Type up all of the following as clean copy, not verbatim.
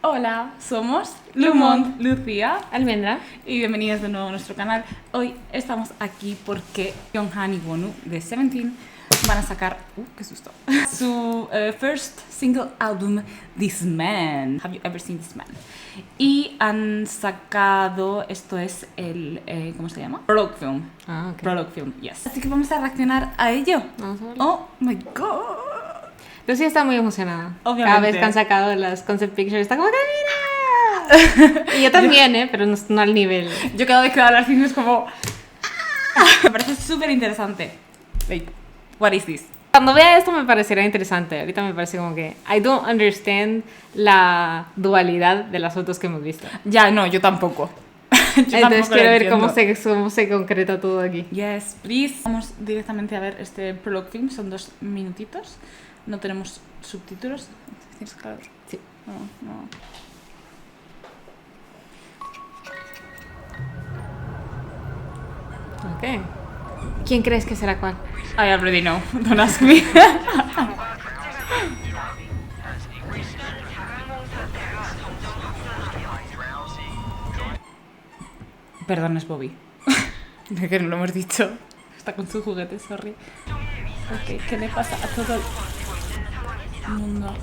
Hola, somos Lumont, Lucía, Almendra. y bienvenidos de nuevo a nuestro canal. Hoy estamos aquí porque Jonghan y Wonwoo de Seventeen van a sacar, qué susto, su first single album, This Man. Have you ever seen this man? Y han sacado, esto es el, ¿cómo se llama? Prologue film. Ah, ok. Prologue film, yes. Así que vamos a reaccionar a ello. Vamos a verlo. Oh my god. Lucía está muy emocionada. Obviamente. Cada vez que han sacado las concept pictures está como que ¡mira! Y yo también, pero no al nivel. Yo cada vez que veo las cine es como... Me parece súper interesante. Like, what is this? Cuando vea esto me parecerá interesante. Ahorita me parece como que I don't understand la dualidad de las fotos que hemos visto. Ya, no, yo tampoco. Entonces quiero ver cómo se concreta todo aquí. Yes, please. Vamos directamente a ver este prologue film. Son 2 minutitos. No tenemos subtítulos. ¿Tienes calor? Sí. No. Ok. ¿Quién crees que será cuál? I already know. Don't ask me. Perdón, es Bobby. De que no lo hemos dicho. Está con su juguete, sorry. Ok, ¿qué le pasa a todo el mundo?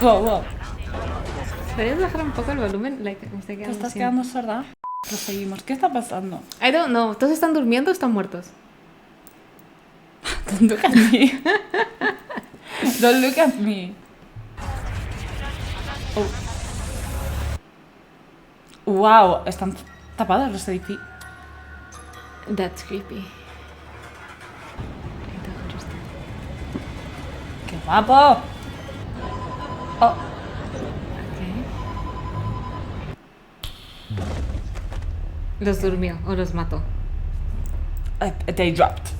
Wow. ¿Podrías bajar un poco el volumen? Like, me estoy ¿Te quedando estás sin- quedando sorda? Proseguimos. ¿Qué está pasando? I don't know. ¿Todos están durmiendo o están muertos? Don't look at me. Don't look at me. Oh. Wow, están tapados los edificios. That's creepy. I don't understand. ¡Qué guapo! Oh, Okay. Los durmió o los mató. they dropped.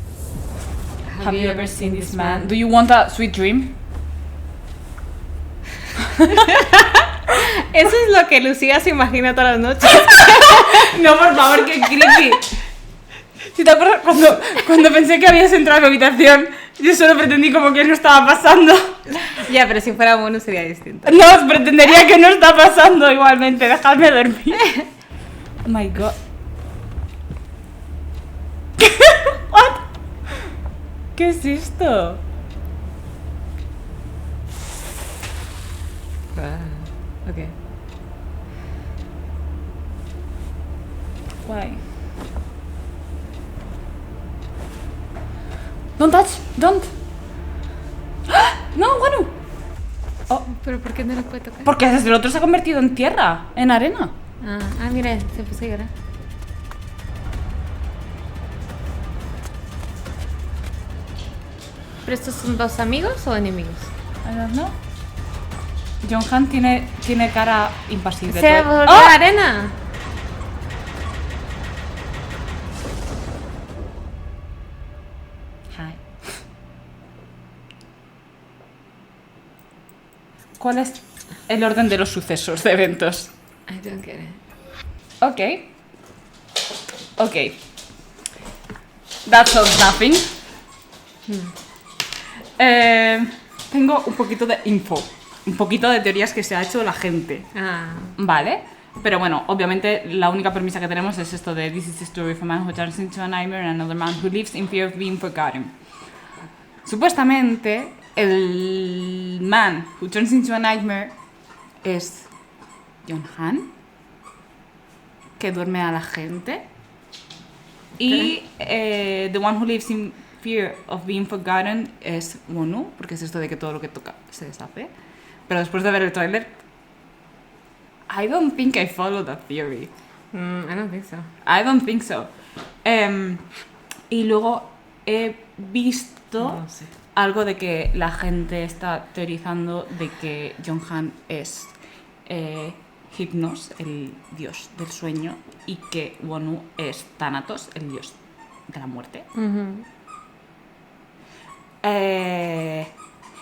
Have you ever seen this man? Do you want a sweet dream? Eso es lo que Lucía se imagina todas las noches. No, por favor, qué creepy. Si te acuerdas cuando pensé que habías entrado a mi habitación, yo solo pretendí como que no estaba pasando. Ya, pero si fuera bueno sería distinto. No, pretendería que no está pasando igualmente. Dejadme dormir. Oh my god. What? ¿Qué es esto? Ok. Why? Don't touch. Don't. ¡Ah! No, bueno. Oh, ¿Pero por qué no lo puede tocar? porque el otro se ha convertido en tierra, en arena. Mira, se puso a llorar. ¿Pero estos son dos amigos o enemigos? I don't know. Jonghan tiene cara impasible. ¡Se todo- volvió ¡Oh! arena! Hi. ¿Cuál es el orden de los sucesos de eventos? I don't get it. Ok. That solves nothing. Tengo un poquito de info. Un poquito de teorías que se ha hecho la gente. ¿Vale? Pero bueno, obviamente la única premisa que tenemos es esto de This is the story of a man who turns into a nightmare and another man who lives in fear of being forgotten. Supuestamente, el man who turns into a nightmare es Jonghan, que duerme a la gente. Y the one who lives in fear of being forgotten es Wonwoo, porque es esto de que todo lo que toca se deshace. Pero después de ver el tráiler, I don't think I follow that theory. I don't think so. I don't think so. Y luego he visto No sé. algo de que la gente está teorizando de que Jonghan es Hypnos, el dios del sueño, y que Wonwoo es Thanatos, el dios de la muerte.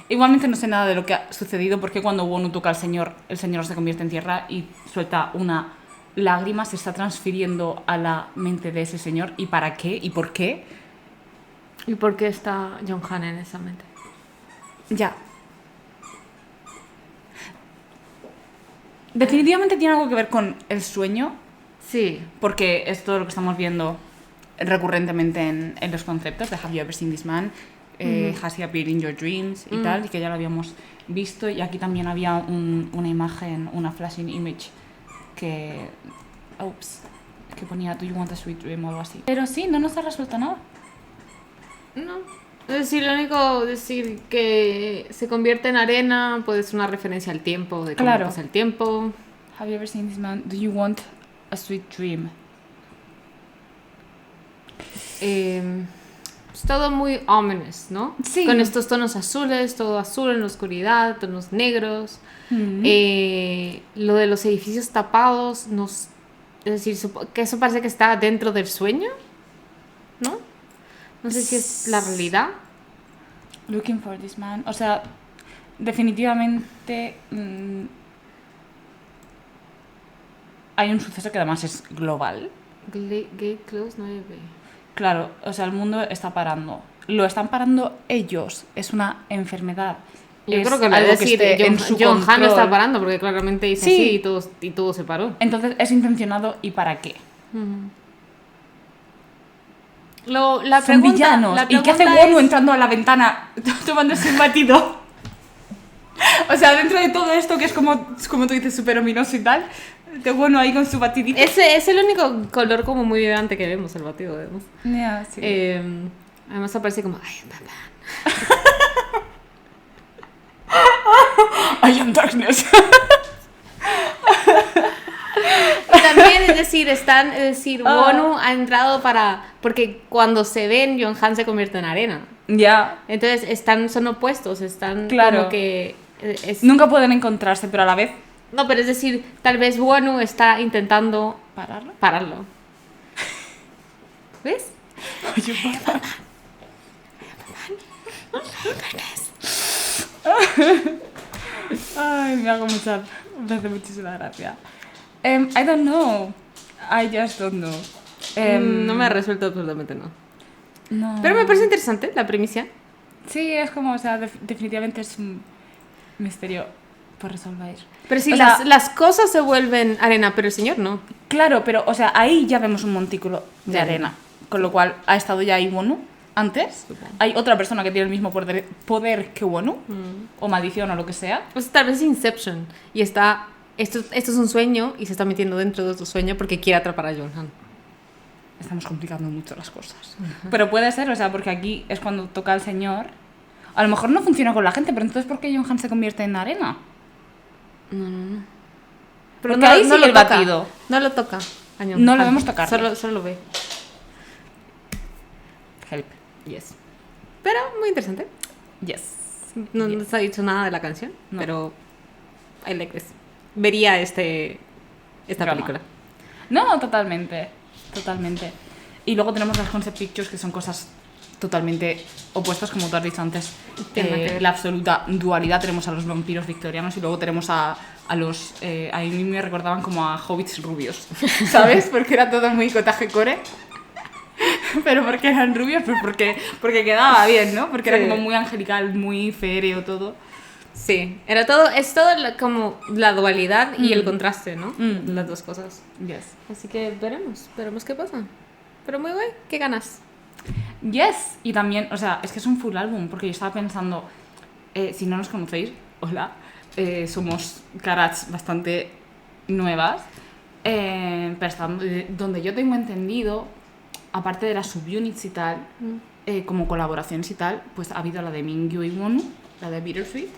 Igualmente no sé nada de lo que ha sucedido, porque cuando Wonwoo toca al señor, el señor se convierte en tierra y suelta una lágrima, se está transfiriendo a la mente de ese señor. ¿Y para qué? ¿Y por qué? ¿Y por qué está Jonghan en esa mente? Ya. Definitivamente tiene algo que ver con el sueño, Sí. porque es todo lo que estamos viendo recurrentemente en los conceptos de Have You Ever Seen This Man, Has He Appeared in Your Dreams y tal, y que ya lo habíamos visto. Y aquí también había una imagen, una flashing image que ponía Do you want a sweet dream o algo así. Pero sí, no nos ha resuelto nada. No. Es decir, lo único decir que se convierte en arena puede ser una referencia al tiempo, de cómo Claro. pasa el tiempo. Have you ever seen this man? Do you want a sweet dream? Es todo muy ominous, ¿no? Sí. Con estos tonos azules, todo azul en la oscuridad, tonos negros. Lo de los edificios tapados, es decir, que eso parece que está dentro del sueño, ¿no? No sé si es la realidad. Looking for this man. O sea, definitivamente hay un suceso que además es global. Gate close 9. Claro, o sea, el mundo está parando. Lo están parando ellos. Es una enfermedad. Yo Es creo que lo algo de decir esté en su John Han control. está parando porque claramente dice Sí. sí y todo se paró. Entonces, ¿es intencionado y para qué? La Son pregunta, villanos. la ¿Y qué hace pregunta Wonu es- entrando a la ventana tomándose un batido? O sea, dentro de todo esto que es como tú dices, súper ominoso y tal, de Wonu ahí con su batidito. Ese es el único color como muy vibrante que vemos, el batido, vemos. Yeah, sí. Además aparece como, ay, papá. I am darkness. También, es decir, Ah. Wonu ha entrado porque cuando se ven, John Han se convierte en arena. Ya. Entonces son opuestos, están Claro. como que... Nunca pueden encontrarse, pero a la vez... No, pero es decir, tal vez Wonu está intentando ¿Pararlo? pararlo. ¿Ves? Oye, papá. Ay, me hace muchísima gracia. I don't know. I just don't know. No me ha resuelto absolutamente no. No. Pero me parece interesante la primicia. Sí, es como, o sea, definitivamente es un misterio por resolver. Pero si O sea, las cosas se vuelven arena, pero el señor no. Claro, pero, o sea, ahí ya vemos un montículo de De arena. arena. Con lo cual, ha estado ya ahí Wonu antes. Supongo. Hay otra persona que tiene el mismo poder que Wonu. O maldición o lo que sea. Pues tal vez es Inception. Y esto es un sueño y se está metiendo dentro de otro sueño porque quiere atrapar a John Han. Estamos complicando mucho las cosas. Pero puede ser, o sea, porque aquí es cuando toca al señor. A lo mejor no funciona con la gente, pero entonces ¿por qué John Han se convierte en arena? Pero Porque ahí sigue lo el toca. batido. No lo toca. a John No lo Han. vemos tocar. Solo lo ve. Help. Yes. Pero muy interesante. Yes. No Yes. se ha dicho nada de la canción, No. pero I like this. Vería esta Drama. película. No, totalmente. Totalmente. Y luego tenemos las concept pictures, que son cosas totalmente opuestas, como tú has dicho antes. Tiene que ver. La absoluta dualidad. Tenemos a los vampiros victorianos y luego tenemos a los... a mí me recordaban como a hobbits rubios, ¿sabes? Porque era todo muy cottage core. Pero porque eran rubios, pues porque quedaba bien, ¿no? Porque Sí. era como muy angelical, muy féreo todo. Sí, es todo como la dualidad y el contraste, ¿no? Las dos cosas. Yes. Así que veremos qué pasa. Pero muy guay, ¿qué ganas? Yes. Y también, o sea, es que es un full álbum, porque yo estaba pensando, si no nos conocéis, hola, somos caras bastante nuevas, pero hasta donde yo tengo entendido, aparte de las subunits y tal, como colaboraciones y tal, pues ha habido la de Mingyu y Wonu, la de Bittersweet,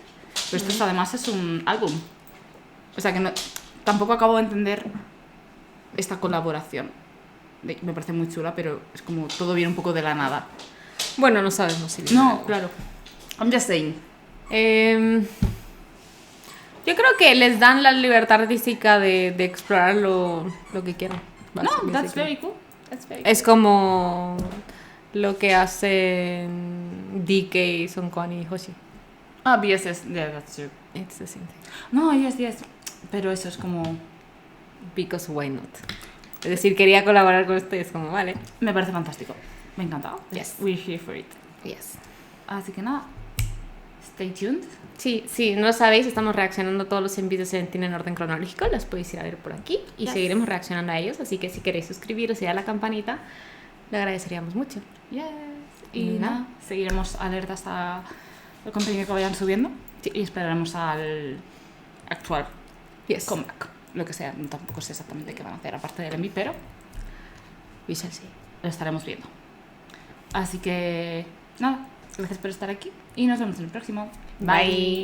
pero esto además es un álbum. O sea que tampoco acabo de entender esta colaboración. Me parece muy chula, pero es como todo viene un poco de la nada. Bueno, no sabemos si viene No, algo. claro. I'm just saying. Yo creo que les dan la libertad artística de explorar lo que quieran. No, basically. that's very cool. That's very Es como lo que hacen DK, Son Kwan y Hoshi. Ah, BSS, yeah, that's true. It's the same thing. No, yes. Pero eso es como... Because why not? Es decir, quería colaborar con ustedes, como vale. Me parece fantástico. Me encanta. Yes. We're here for it. Yes. Así que nada. Stay tuned. Sí, sí, no lo sabéis, estamos reaccionando a todos los envíos en orden cronológico, los podéis ir a ver por aquí y seguiremos reaccionando a ellos, así que si queréis suscribiros y dar la campanita, le agradeceríamos mucho. Yes. Y nada, seguiremos alertas a el contenido que vayan subiendo y esperaremos al actual comeback, lo que sea. Tampoco sé exactamente qué van a hacer aparte del envío, pero We shall see. lo estaremos viendo. Así que nada, gracias por estar aquí y nos vemos en el próximo. Bye.